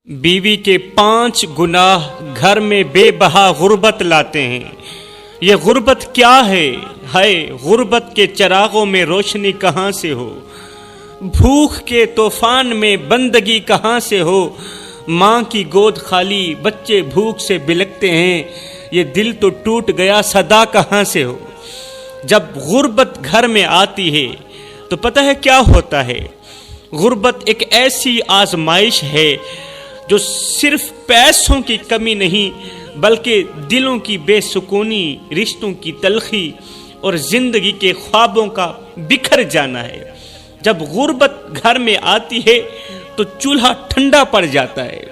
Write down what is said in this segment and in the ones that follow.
بیوی کے 5 گناہ گھر میں بے بہا غربت لاتے ہیں۔ یہ غربت کیا ہے؟ غربت کے چراغوں میں روشنی کہاں سے ہو؟ بھوک کے طوفان میں بندگی کہاں سے ہو؟ ماں کی گود خالی، بچے بھوک سے بلکتے ہیں، یہ دل تو ٹوٹ گیا، صدا کہاں سے ہو؟ جب غربت گھر میں آتی ہے تو پتہ ہے کیا ہوتا ہے؟ غربت ایک ایسی آزمائش ہے جو صرف پیسوں کی کمی نہیں بلکہ دلوں کی بے سکونی، رشتوں کی تلخی اور زندگی کے خوابوں کا بکھر جانا ہے۔ جب غربت گھر میں آتی ہے تو چولہا ٹھنڈا پڑ جاتا ہے،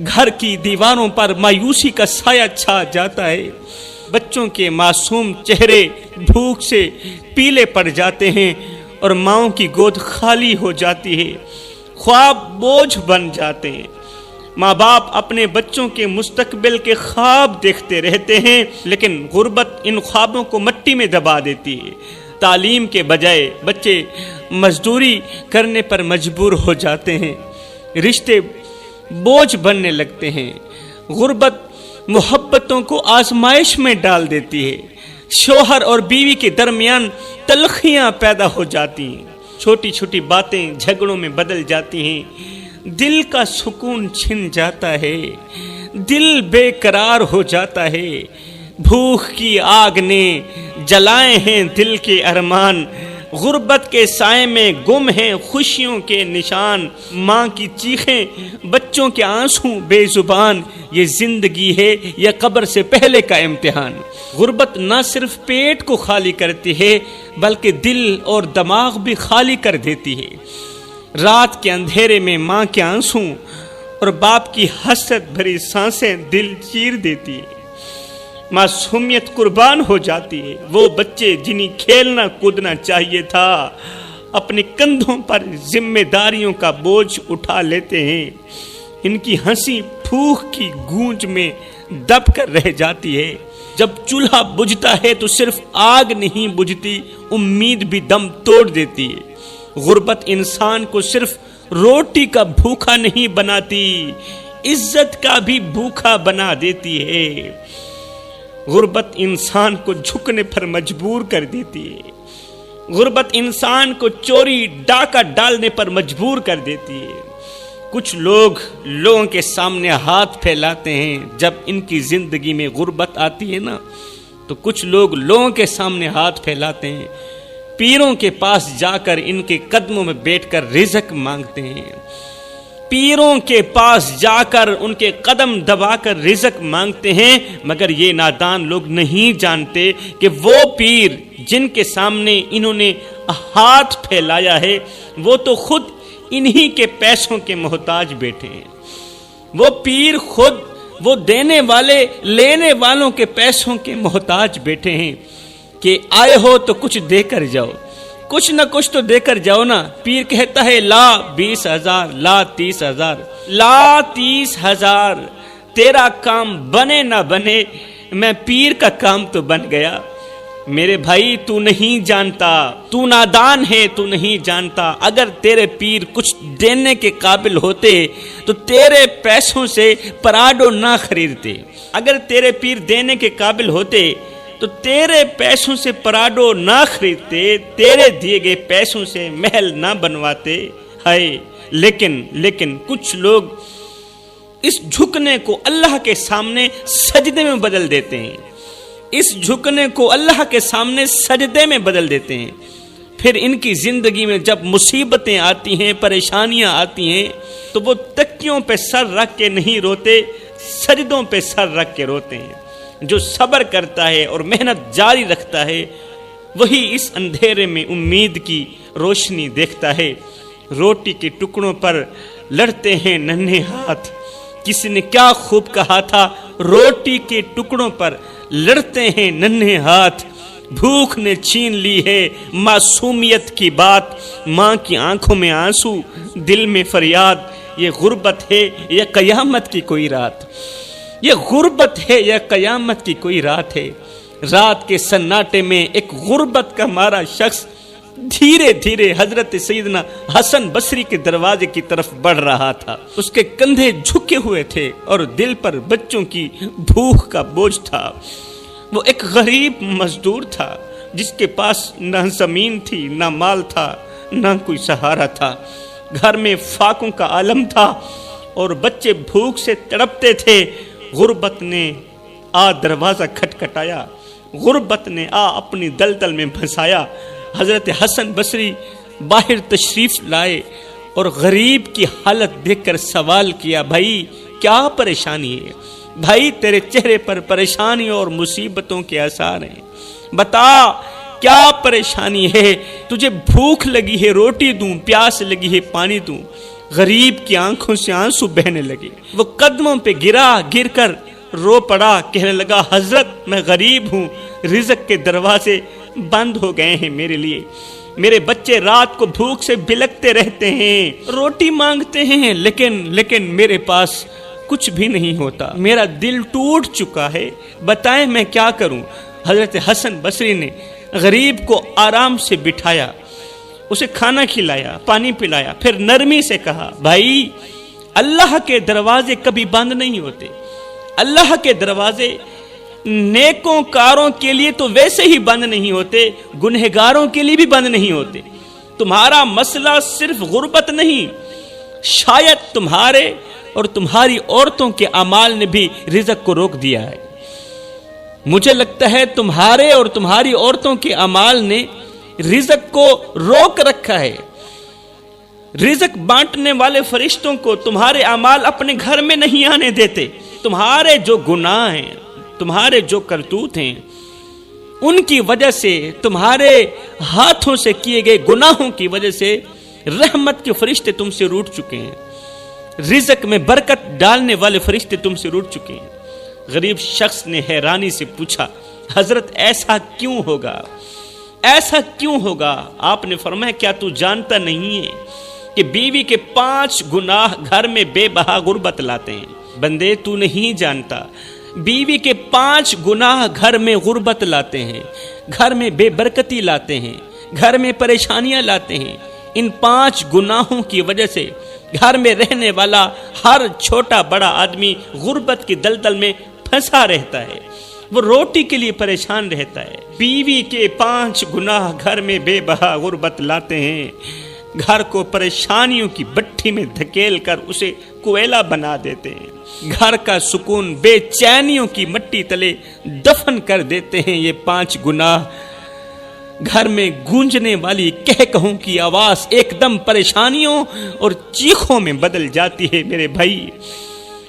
گھر کی دیواروں پر مایوسی کا سایہ چھا جاتا ہے، بچوں کے معصوم چہرے بھوک سے پیلے پڑ جاتے ہیں اور ماؤں کی گود خالی ہو جاتی ہے، خواب بوجھ بن جاتے ہیں۔ ماں باپ اپنے بچوں کے مستقبل کے خواب دیکھتے رہتے ہیں، لیکن غربت ان خوابوں کو مٹی میں دبا دیتی ہے۔ تعلیم کے بجائے بچے مزدوری کرنے پر مجبور ہو جاتے ہیں، رشتے بوجھ بننے لگتے ہیں۔ غربت محبتوں کو آزمائش میں ڈال دیتی ہے، شوہر اور بیوی کے درمیان تلخیاں پیدا ہو جاتی ہیں، چھوٹی چھوٹی باتیں جھگڑوں میں بدل جاتی ہیں، دل کا سکون چھن جاتا ہے، دل بے قرار ہو جاتا ہے۔ بھوک کی آگ نے جلائے ہیں دل کے ارمان، غربت کے سائے میں گم ہیں خوشیوں کے نشان، ماں کی چیخیں، بچوں کے آنسو بے زبان، یہ زندگی ہے یا قبر سے پہلے کا امتحان۔ غربت نہ صرف پیٹ کو خالی کرتی ہے بلکہ دل اور دماغ بھی خالی کر دیتی ہے۔ رات کے اندھیرے میں ماں کے آنسو اور باپ کی حسرت بھری سانسیں دل چیر دیتی ہے، معصومیت قربان ہو جاتی ہے۔ وہ بچے جنہیں کھیلنا کودنا چاہیے تھا اپنے کندھوں پر ذمہ داریوں کا بوجھ اٹھا لیتے ہیں، ان کی ہنسی پھوک کی گونج میں دب کر رہ جاتی ہے۔ جب چولہا بجھتا ہے تو صرف آگ نہیں بجھتی، امید بھی دم توڑ دیتی ہے۔ غربت انسان کو صرف روٹی کا بھوکا نہیں بناتی، عزت کا بھی بھوکا بنا دیتی ہے۔ غربت انسان کو جھکنے پر مجبور کر دیتی ہے، غربت انسان کو چوری ڈاکہ ڈالنے پر مجبور کر دیتی ہے۔ کچھ لوگ لوگوں کے سامنے ہاتھ پھیلاتے ہیں، جب ان کی زندگی میں غربت آتی ہے نا تو کچھ لوگ لوگوں کے سامنے ہاتھ پھیلاتے ہیں، پیروں کے پاس جا کر ان کے قدموں میں بیٹھ کر رزق مانگتے ہیں، پیروں کے پاس جا کر ان کے قدم دبا کر رزق مانگتے ہیں، مگر یہ نادان لوگ نہیں جانتے کہ وہ پیر جن کے سامنے انہوں نے ہاتھ پھیلایا ہے وہ تو خود انہی کے پیسوں کے محتاج بیٹھے ہیں۔ وہ پیر خود وہ دینے والے لینے والوں کے پیسوں کے محتاج بیٹھے ہیں کہ آئے ہو تو کچھ دے کر جاؤ، کچھ نہ کچھ تو دے کر جاؤ نا۔ پیر کہتا ہے لا 20,000، لا 30,000، لا 30,000، تیرا کام بنے نہ بنے میں پیر کا کام تو بن گیا۔ میرے بھائی تو نہیں جانتا، تو نادان ہے، تو نہیں جانتا۔ اگر تیرے پیر کچھ دینے کے قابل ہوتے تو تیرے پیسوں سے پراڈو نہ خریدتے، اگر تیرے پیر دینے کے قابل ہوتے تو تیرے پیسوں سے پراڈو نہ خریدتے، تیرے دیے گئے پیسوں سے محل نہ بنواتے۔ لیکن کچھ لوگ اس جھکنے کو اللہ کے سامنے سجدے میں بدل دیتے ہیں، اس جھکنے کو اللہ کے سامنے سجدے میں بدل دیتے ہیں۔ پھر ان کی زندگی میں جب مصیبتیں آتی ہیں، پریشانیاں آتی ہیں تو وہ تکیوں پہ سر رکھ کے نہیں روتے، سجدوں پہ سر رکھ کے روتے ہیں۔ جو صبر کرتا ہے اور محنت جاری رکھتا ہے وہی اس اندھیرے میں امید کی روشنی دیکھتا ہے۔ روٹی کے ٹکڑوں پر لڑتے ہیں ننھے ہاتھ، کسی نے کیا خوب کہا تھا، روٹی کے ٹکڑوں پر لڑتے ہیں ننھے ہاتھ، بھوک نے چھین لی ہے معصومیت کی بات، ماں کی آنکھوں میں آنسو، دل میں فریاد، یہ غربت ہے یا قیامت کی کوئی رات؟ یہ غربت ہے یا قیامت کی کوئی رات ہے؟ رات کے سناٹے میں ایک غربت کا مارا شخص دھیرے دھیرے حضرت سیدنا حسن بصری کے دروازے کی طرف بڑھ رہا تھا۔ اس کے کندھے جھکے ہوئے تھے اور دل پر بچوں کی بھوک کا بوجھ تھا۔ وہ ایک غریب مزدور تھا جس کے پاس نہ زمین تھی، نہ مال تھا، نہ کوئی سہارا تھا۔ گھر میں فاقوں کا عالم تھا اور بچے بھوک سے تڑپتے تھے۔ غربت نے دروازہ کھٹکھٹایا، غربت نے اپنی دلدل میں پھنسایا۔ حضرت حسن بصری باہر تشریف لائے اور غریب کی حالت دیکھ کر سوال کیا، بھائی کیا پریشانی ہے؟ بھائی تیرے چہرے پر پریشانی اور مصیبتوں کے آثار ہیں، بتا کیا پریشانی ہے؟ تجھے بھوک لگی ہے روٹی دوں، پیاس لگی ہے پانی دوں؟ غریب کی آنکھوں سے آنسو بہنے لگے، وہ قدموں پہ گر کر رو پڑا، کہنے لگا حضرت میں غریب ہوں، رزق کے دروازے بند ہو گئے ہیں میرے لیے، میرے بچے رات کو بھوک سے بلکتے رہتے ہیں، روٹی مانگتے ہیں لیکن میرے پاس کچھ بھی نہیں ہوتا، میرا دل ٹوٹ چکا ہے، بتائیں میں کیا کروں؟ حضرت حسن بصری نے غریب کو آرام سے بٹھایا، اسے کھانا کھلایا، پانی پلایا، پھر نرمی سے کہا، بھائی اللہ کے دروازے کبھی بند نہیں ہوتے، اللہ کے دروازے نیکوں کاروں کے لیے تو ویسے ہی بند نہیں ہوتے، گنہگاروں کے لیے بھی بند نہیں ہوتے۔ تمہارا مسئلہ صرف غربت نہیں، شاید تمہارے اور تمہاری عورتوں کے اعمال نے بھی رزق کو روک دیا ہے۔ مجھے لگتا ہے تمہارے اور تمہاری عورتوں کے اعمال نے رزق کو روک رکھا ہے۔ رزق بانٹنے والے فرشتوں کو تمہارے اعمال اپنے گھر میں نہیں آنے دیتے۔ تمہارے جو گناہ ہیں، تمہارے جو کرتوت ہیں، ان کی وجہ سے، تمہارے ہاتھوں سے کیے گئے گناہوں کی وجہ سے رحمت کے فرشتے تم سے روٹ چکے ہیں، رزق میں برکت ڈالنے والے فرشتے تم سے روٹ چکے ہیں۔ غریب شخص نے حیرانی سے پوچھا، حضرت ایسا کیوں ہوگا؟ ایسا کیوں ہوگا؟ آپ نے فرمایا، کیا تو جانتا نہیں ہے کہ بیوی کے 5 گناہ گھر میں بے بہا غربت لاتے ہیں؟ بندے تو نہیں جانتا، بیوی کے 5 گناہ گھر میں غربت لاتے ہیں، گھر میں بے برکتی لاتے ہیں، گھر میں پریشانیاں لاتے ہیں۔ ان 5 گناہوں کی وجہ سے گھر میں رہنے والا ہر چھوٹا بڑا آدمی غربت کی دلدل میں پھنسا رہتا ہے، وہ روٹی کے لیے پریشان رہتا ہے۔ بیوی کے 5 گناہ گھر میں بے بہا غربت لاتے ہیں، گھر کو پریشانیوں کی بٹھی میں دھکیل کر اسے کوئلہ بنا دیتے ہیں، گھر کا سکون بے چینیوں کی مٹی تلے دفن کر دیتے ہیں۔ یہ 5 گناہ گھر میں گونجنے والی کہکہوں کی آواز ایک دم پریشانیوں اور چیخوں میں بدل جاتی ہے۔ میرے بھائی،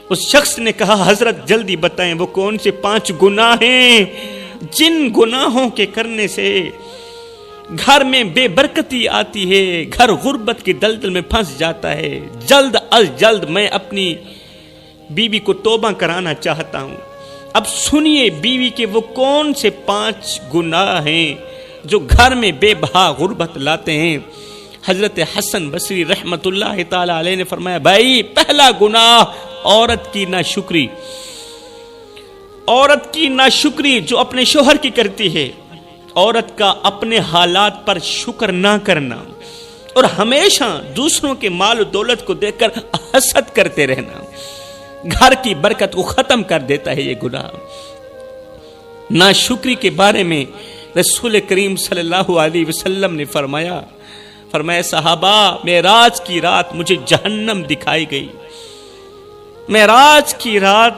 اس شخص نے کہا، حضرت جلدی بتائیں وہ کون سے 5 گناہ ہیں جن گناہوں کے کرنے سے گھر میں بے برکتی آتی ہے، گھر غربت کی دلدل میں پھنس جاتا ہے۔ جلد از جلد میں اپنی بیوی کو توبہ کرانا چاہتا ہوں۔ اب سنیے بیوی کے وہ کون سے 5 گناہ ہیں جو گھر میں بے بہا غربت لاتے ہیں۔ حضرت حسن بصری رحمت اللہ تعالی علیہ نے فرمایا، بھائی پہلا گناہ عورت کی ناشکری، عورت کی ناشکری جو اپنے شوہر کی کرتی ہے، عورت کا اپنے حالات پر شکر نہ کرنا اور ہمیشہ دوسروں کے مال و دولت کو دیکھ کر حسد کرتے رہنا، گھر کی برکت کو ختم کر دیتا ہے یہ گناہ۔ ناشکری کے بارے میں رسول کریم صلی اللہ علیہ وسلم نے فرمایا صحابہ، معراج کی رات مجھے جہنم دکھائی گئی۔ معراج کی رات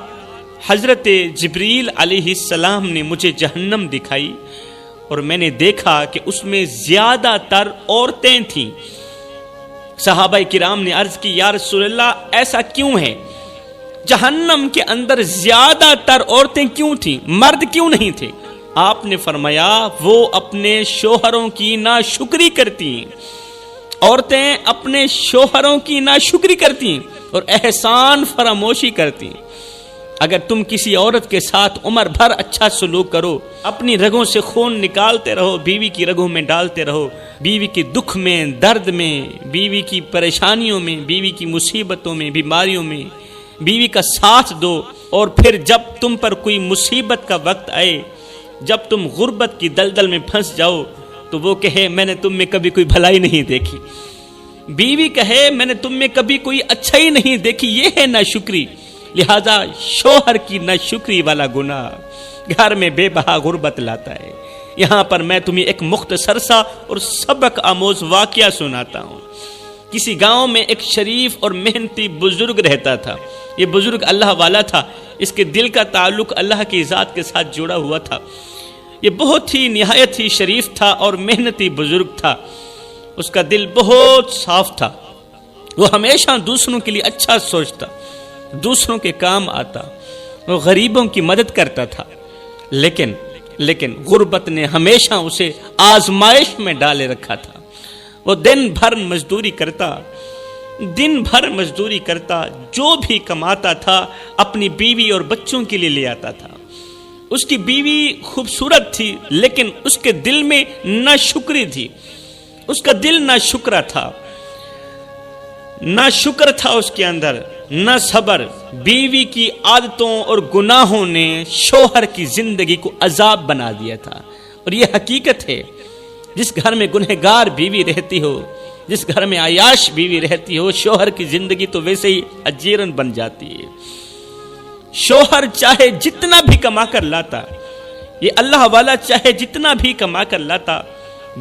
حضرت جبریل علیہ السلام نے مجھے جہنم دکھائی اور میں نے دیکھا کہ اس میں زیادہ تر عورتیں تھیں۔ صحابہ کرام نے عرض کی، یا رسول اللہ ایسا کیوں ہے؟ جہنم کے اندر زیادہ تر عورتیں کیوں تھیں، مرد کیوں نہیں تھے؟ آپ نے فرمایا، وہ اپنے شوہروں کی ناشکری کرتی ہیں، عورتیں اپنے شوہروں کی ناشکری کرتی ہیں اور احسان فراموشی کرتی ہیں۔ اگر تم کسی عورت کے ساتھ عمر بھر اچھا سلوک کرو، اپنی رگوں سے خون نکالتے رہو، بیوی کی رگوں میں ڈالتے رہو، بیوی کے دکھ میں، درد میں، بیوی کی پریشانیوں میں، بیوی کی مصیبتوں میں، بیماریوں میں بیوی کا ساتھ دو، اور پھر جب تم پر کوئی مصیبت کا وقت آئے، جب تم غربت کی دلدل میں پھنس جاؤ، تو وہ کہے میں نے تم میں کبھی کوئی بھلائی نہیں دیکھی، بیوی کہے میں نے تم میں کبھی کوئی اچھائی نہیں دیکھی، یہ ہے ناشکری۔ لہذا شوہر کی ناشکری والا گناہ گھر میں بے بہا غربت لاتا ہے۔ یہاں پر میں تمہیں ایک مختصر سا اور سبق آموز واقعہ سناتا ہوں۔ کسی گاؤں میں ایک شریف اور محنتی بزرگ رہتا تھا۔ یہ بزرگ اللہ والا تھا، اس کے دل کا تعلق اللہ کی ذات کے ساتھ جڑا ہوا تھا۔ یہ بہت ہی نہایت ہی شریف تھا اور محنتی بزرگ تھا۔ اس کا دل بہت صاف تھا، وہ ہمیشہ دوسروں کے لیے اچھا سوچتا، دوسروں کے کام آتا، وہ غریبوں کی مدد کرتا تھا۔ لیکن غربت نے ہمیشہ اسے آزمائش میں ڈالے رکھا تھا۔ وہ دن بھر مزدوری کرتا، جو بھی کماتا تھا اپنی بیوی اور بچوں کے لیے لے آتا تھا۔ اس کی بیوی خوبصورت تھی، لیکن اس کے دل میں ناشکری تھی، اس کا دل ناشکرا تھا، نہ شکر تھا اس کے اندر، نہ صبر۔ بیوی کی عادتوں اور گناہوں نے شوہر کی زندگی کو عذاب بنا دیا تھا۔ اور یہ حقیقت ہے، جس گھر میں گنہگار بیوی رہتی ہو، جس گھر میں عیاش بیوی رہتی ہو، شوہر کی زندگی تو ویسے ہی اجیرن بن جاتی ہے۔ شوہر چاہے جتنا بھی کما کر لاتا، یہ اللہ والا چاہے جتنا بھی کما کر لاتا،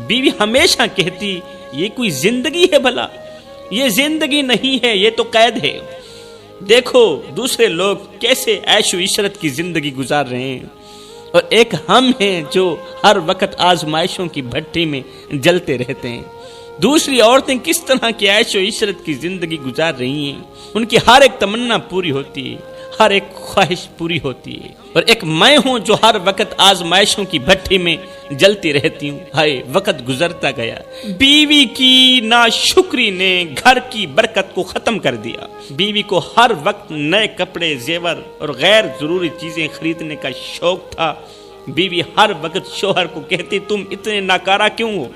بیوی ہمیشہ کہتی یہ کوئی زندگی ہے بھلا؟ یہ زندگی نہیں ہے، یہ تو قید ہے۔ دیکھو دوسرے لوگ کیسے عیش و عشرت کی زندگی گزار رہے ہیں، اور ایک ہم ہیں جو ہر وقت آزمائشوں کی بھٹی میں جلتے رہتے ہیں۔ دوسری عورتیں کس طرح کی عیش و عشرت کی زندگی گزار رہی ہیں، ان کی ہر ایک تمنا پوری ہوتی ہے، ہر ایک خواہش پوری ہوتی ہے، اور ایک میں ہوں جو ہر وقت آزمائشوں کی بھٹی میں جلتی رہتی ہوں۔ ہائے وقت گزرتا گیا، بیوی کی ناشکری نے گھر کی برکت کو ختم کر دیا۔ بیوی کو ہر وقت نئے کپڑے، زیور اور غیر ضروری چیزیں خریدنے کا شوق تھا۔ بیوی ہر وقت شوہر کو کہتی تم اتنے ناکارہ کیوں ہو،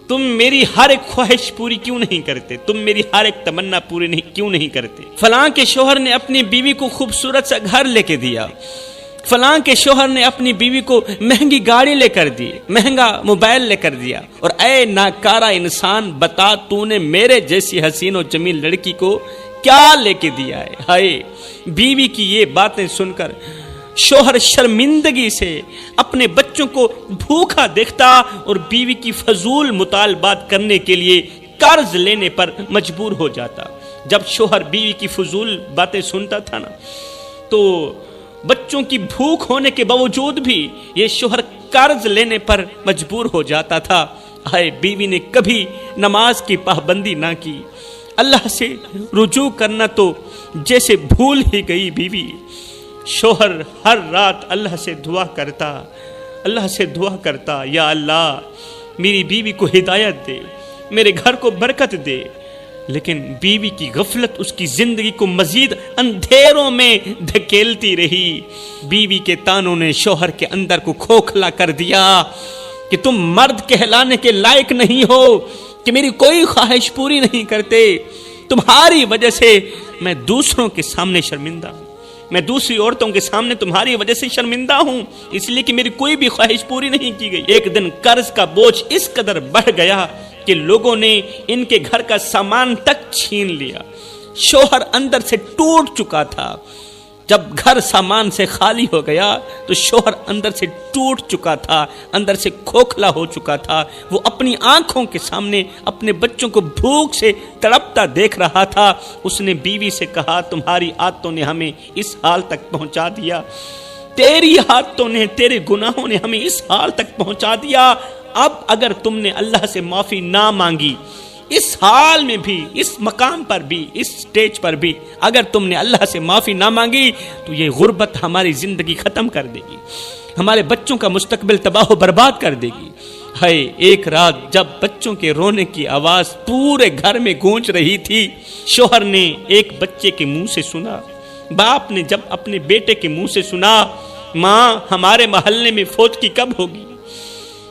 تم میری ہر ایک خواہش پوری کیوں نہیں کرتے، تم میری ہر ایک تمنا پوری کیوں نہیں کرتے۔ فلاں کے شوہر نے اپنی بیوی کو خوبصورت سا گھر لے کے دیا، فلاں کے شوہر نے اپنی بیوی کو مہنگی گاڑی لے کر دی، مہنگا موبائل لے کر دیا، اور اے ناکارہ انسان بتا تو نے میرے جیسی حسین و جمیل لڑکی کو کیا لے کے دیا ہے۔ ہائے بیوی کی یہ باتیں سن کر شوہر شرمندگی سے اپنے بچوں کو بھوکا دیکھتا اور بیوی کی فضول مطالبات کرنے کے لیے قرض لینے پر مجبور ہو جاتا۔ جب شوہر بیوی کی فضول باتیں سنتا تھا نا، تو بچوں کی بھوک ہونے کے باوجود بھی یہ شوہر قرض لینے پر مجبور ہو جاتا تھا۔ ہائے بیوی نے کبھی نماز کی پابندی نہ کی، اللہ سے رجوع کرنا تو جیسے بھول ہی گئی بیوی۔ شوہر ہر رات اللہ سے دعا کرتا یا اللہ میری بیوی کو ہدایت دے، میرے گھر کو برکت دے، لیکن بیوی کی غفلت اس کی زندگی کو مزید اندھیروں میں دھکیلتی رہی۔ بیوی کے تانوں نے شوہر کے اندر کو کھوکھلا کر دیا کہ تم مرد کہلانے کے لائق نہیں ہو، کہ میری کوئی خواہش پوری نہیں کرتے، تمہاری وجہ سے میں دوسروں کے سامنے شرمندہ ہوں، میں دوسری عورتوں کے سامنے تمہاری وجہ سے شرمندہ ہوں، اس لیے کہ میری کوئی بھی خواہش پوری نہیں کی گئی۔ ایک دن قرض کا بوجھ اس قدر بڑھ گیا کہ لوگوں نے ان کے گھر کا سامان تک چھین لیا۔ شوہر اندر سے ٹوٹ چکا تھا۔ جب گھر سامان سے خالی ہو گیا تو شوہر اندر سے ٹوٹ چکا تھا، اندر سے کھوکھلا ہو چکا تھا۔ وہ اپنی آنکھوں کے سامنے اپنے بچوں کو بھوک سے تڑپتا دیکھ رہا تھا۔ اس نے بیوی سے کہا تمہاری عادتوں نے ہمیں اس حال تک پہنچا دیا، تیری عادتوں نے، تیرے گناہوں نے ہمیں اس حال تک پہنچا دیا۔ اب اگر تم نے اللہ سے معافی نہ مانگی، اس حال میں بھی، اس مقام پر بھی، اس سٹیج پر بھی اگر تم نے اللہ سے معافی نہ مانگی تو یہ غربت ہماری زندگی ختم کر دے گی، ہمارے بچوں کا مستقبل تباہ و برباد کر دے گی۔ ہائے ایک رات جب بچوں کے رونے کی آواز پورے گھر میں گونج رہی تھی، شوہر نے ایک بچے کے منہ سے سنا، باپ نے جب اپنے بیٹے کے منہ سے سنا ماں ہمارے محلے میں فوت کی کب ہوگی،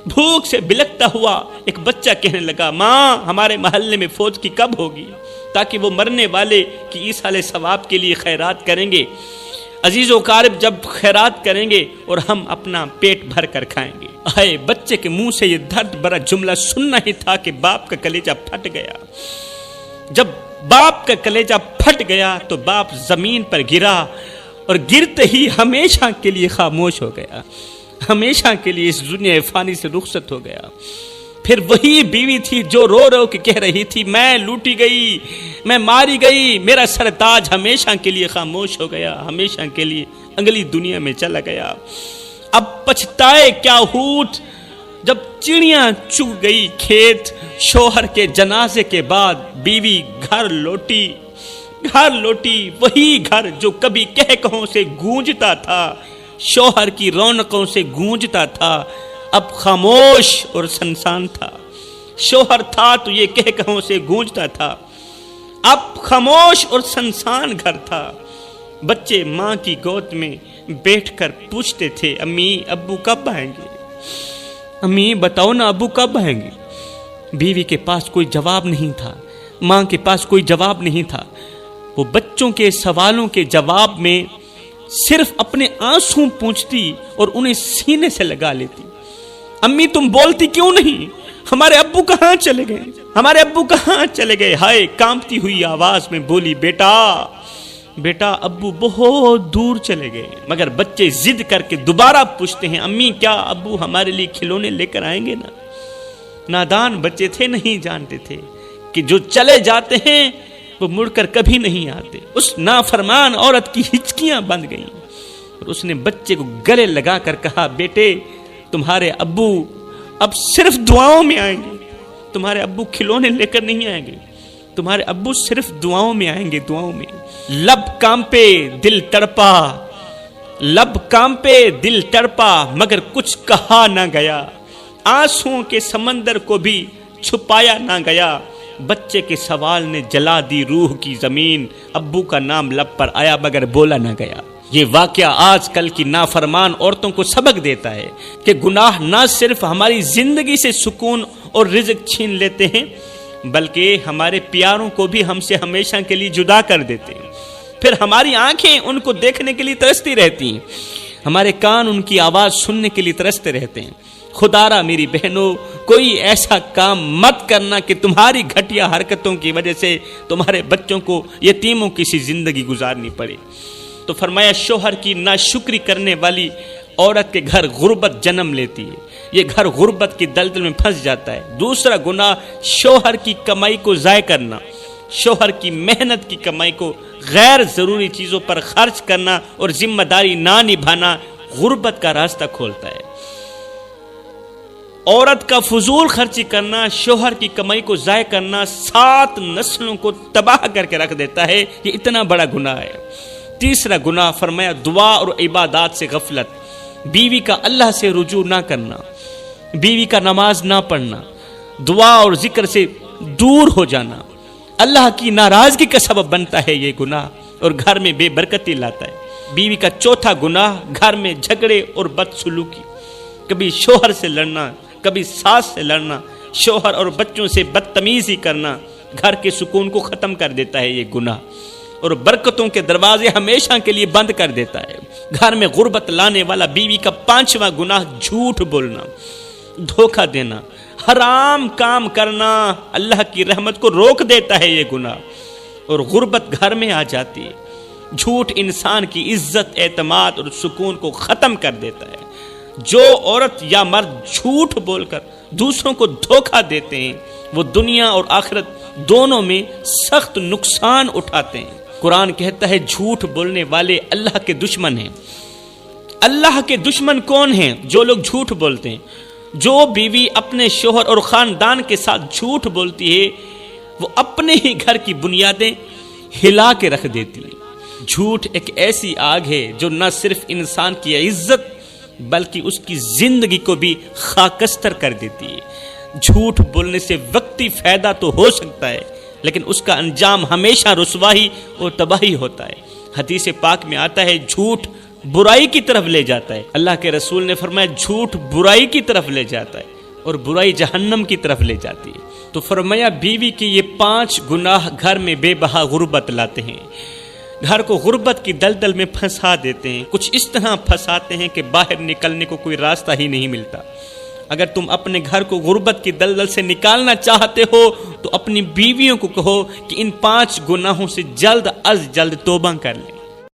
بھوک سے بلکتا ہوا ایک بچہ کہنے لگا ماں ہمارے محلے میں فوج کی کب ہوگی، تاکہ وہ مرنے والے کی ایصال ثواب کے لیے خیرات کریں گے۔ عزیز و قارب جب خیرات کریں گے اور ہم اپنا پیٹ بھر کر کھائیں گے۔ آئے بچے کے منہ سے یہ درد بھرا جملہ سننا ہی تھا کہ باپ کا کلیجہ پھٹ گیا۔ جب باپ کا کلیجہ پھٹ گیا تو باپ زمین پر گرا اور گرتے ہی ہمیشہ کے لیے خاموش ہو گیا، ہمیشہ کے لیے اس دنیا فانی سے رخصت ہو گیا۔ پھر وہی بیوی تھی جو رو رو کے کہہ رہی تھی میں لوٹی گئی، میں ماری گئی، میرا سر تاج ہمیشہ کے لیے خاموش ہو گیا، ہمیشہ کے لیے اگلی دنیا میں چلا گیا۔ اب پچھتائے کیا ہوٹ جب چڑیاں چگ گئی کھیت۔ شوہر کے جنازے کے بعد بیوی گھر لوٹی، وہی گھر جو کبھی کہکہوں سے گونجتا تھا، شوہر کی رونقوں سے گونجتا تھا، اب خاموش اور سنسان تھا۔ شوہر تھا تو یہ کہکہوں سے گونجتا تھا، اب خاموش اور سنسان گھر تھا۔ بچے ماں کی گود میں بیٹھ کر پوچھتے تھے امی ابو کب آئیں گے، امی بتاؤ نا ابو کب آئیں گے۔ بیوی کے پاس کوئی جواب نہیں تھا، ماں کے پاس کوئی جواب نہیں تھا۔ وہ بچوں کے سوالوں کے جواب میں صرف اپنے آنسو پوچھتی اور انہیں سینے سے لگا لیتی۔ امی تم بولتی کیوں نہیں، ہمارے ابو کہاں چلے گئے، ہمارے ابو کہاں چلے گئے۔ ہائے کانپتی ہوئی آواز میں بولی بیٹا ابو بہت دور چلے گئے۔ مگر بچے ضد کر کے دوبارہ پوچھتے ہیں امی کیا ابو ہمارے لیے کھلونے لے کر آئیں گے نا۔ نادان بچے تھے، نہیں جانتے تھے کہ جو چلے جاتے ہیں وہ مڑ کر کبھی نہیں آتے۔ اس نافرمان عورت کی ہچکیاں بند گئیں اور اس نے بچے کو گلے لگا کر کہا بیٹے تمہارے ابو اب صرف دعاؤں میں آئیں گے، تمہارے ابو کھلونے لے کر نہیں آئیں گے، تمہارے ابو صرف دعاؤں میں آئیں گے، دعاؤں میں۔ لب کانپے دل تڑپا، لب کانپے دل تڑپا مگر کچھ کہا نہ گیا، آنسوؤں کے سمندر کو بھی چھپایا نہ گیا۔ بچے کے سوال نے جلا دی روح کی زمین، ابو کا نام لب پر آیا مگر بولا نہ گیا۔ یہ واقعہ آج کل کی نافرمان عورتوں کو سبق دیتا ہے کہ گناہ نہ صرف ہماری زندگی سے سکون اور رزق چھین لیتے ہیں بلکہ ہمارے پیاروں کو بھی ہم سے ہمیشہ کے لیے جدا کر دیتے ہیں۔ پھر ہماری آنکھیں ان کو دیکھنے کے لیے ترستی رہتی ہیں، ہمارے کان ان کی آواز سننے کے لیے ترستے رہتے ہیں۔ خدارا میری بہنوں کوئی ایسا کام مت کرنا کہ تمہاری گھٹیا حرکتوں کی وجہ سے تمہارے بچوں کو یتیموں کی سی زندگی گزارنی پڑے۔ تو فرمایا شوہر کی ناشکری کرنے والی عورت کے گھر غربت جنم لیتی ہے، یہ گھر غربت کی دلدل میں پھنس جاتا ہے۔ دوسرا گناہ شوہر کی کمائی کو ضائع کرنا، شوہر کی محنت کی کمائی کو غیر ضروری چیزوں پر خرچ کرنا اور ذمہ داری نہ نبھانا غربت کا راستہ کھولتا ہے۔ عورت کا فضول خرچی کرنا، شوہر کی کمائی کو ضائع کرنا 7 نسلوں کو تباہ کر کے رکھ دیتا ہے، یہ اتنا بڑا گناہ ہے۔ تیسرا گناہ فرمایا دعا اور عبادات سے غفلت، بیوی کا اللہ سے رجوع نہ کرنا، بیوی کا نماز نہ پڑھنا، دعا اور ذکر سے دور ہو جانا اللہ کی ناراضگی کا سبب بنتا ہے یہ گناہ اور گھر میں بے برکتی لاتا ہے۔ بیوی کا چوتھا گناہ گھر میں جھگڑے اور بدسلوکی، کبھی شوہر سے لڑنا، کبھی ساس سے لڑنا، شوہر اور بچوں سے بدتمیزی کرنا گھر کے سکون کو ختم کر دیتا ہے یہ گناہ اور برکتوں کے دروازے ہمیشہ کے لیے بند کر دیتا ہے۔ گھر میں غربت لانے والا بیوی کا 5واں گناہ جھوٹ بولنا، دھوکہ دینا، حرام کام کرنا اللہ کی رحمت کو روک دیتا ہے یہ گناہ اور غربت گھر میں آ جاتی ہے۔ جھوٹ انسان کی عزت، اعتماد اور سکون کو ختم کر دیتا ہے۔ جو عورت یا مرد جھوٹ بول کر دوسروں کو دھوکہ دیتے ہیں وہ دنیا اور آخرت دونوں میں سخت نقصان اٹھاتے ہیں۔ قرآن کہتا ہے جھوٹ بولنے والے اللہ کے دشمن ہیں۔ اللہ کے دشمن کون ہیں؟ جو لوگ جھوٹ بولتے ہیں۔ جو بیوی اپنے شوہر اور خاندان کے ساتھ جھوٹ بولتی ہے وہ اپنے ہی گھر کی بنیادیں ہلا کے رکھ دیتی ہے۔ جھوٹ ایک ایسی آگ ہے جو نہ صرف انسان کی عزت بلکہ اس کی زندگی کو بھی خاکستر کر دیتی ہے۔ جھوٹ بولنے سے وقتی فائدہ تو ہو سکتا ہے لیکن اس کا انجام ہمیشہ رسوائی اور تباہی ہوتا ہے۔ حدیث پاک میں آتا ہے جھوٹ برائی کی طرف لے جاتا ہے۔ اللہ کے رسول نے فرمایا جھوٹ برائی کی طرف لے جاتا ہے اور برائی جہنم کی طرف لے جاتی ہے۔ تو فرمایا بیوی کے یہ 5 گناہ گھر میں بے بہا غربت لاتے ہیں۔ گھر کو غربت کی دلدل میں پھنسا دیتے ہیں، کچھ اس طرح پھنساتے ہیں کہ باہر نکلنے کو کوئی راستہ ہی نہیں ملتا۔ اگر تم اپنے گھر کو غربت کی دلدل سے نکالنا چاہتے ہو تو اپنی بیویوں کو کہو کہ ان 5 گناہوں سے جلد از جلد توبہ کر لیں۔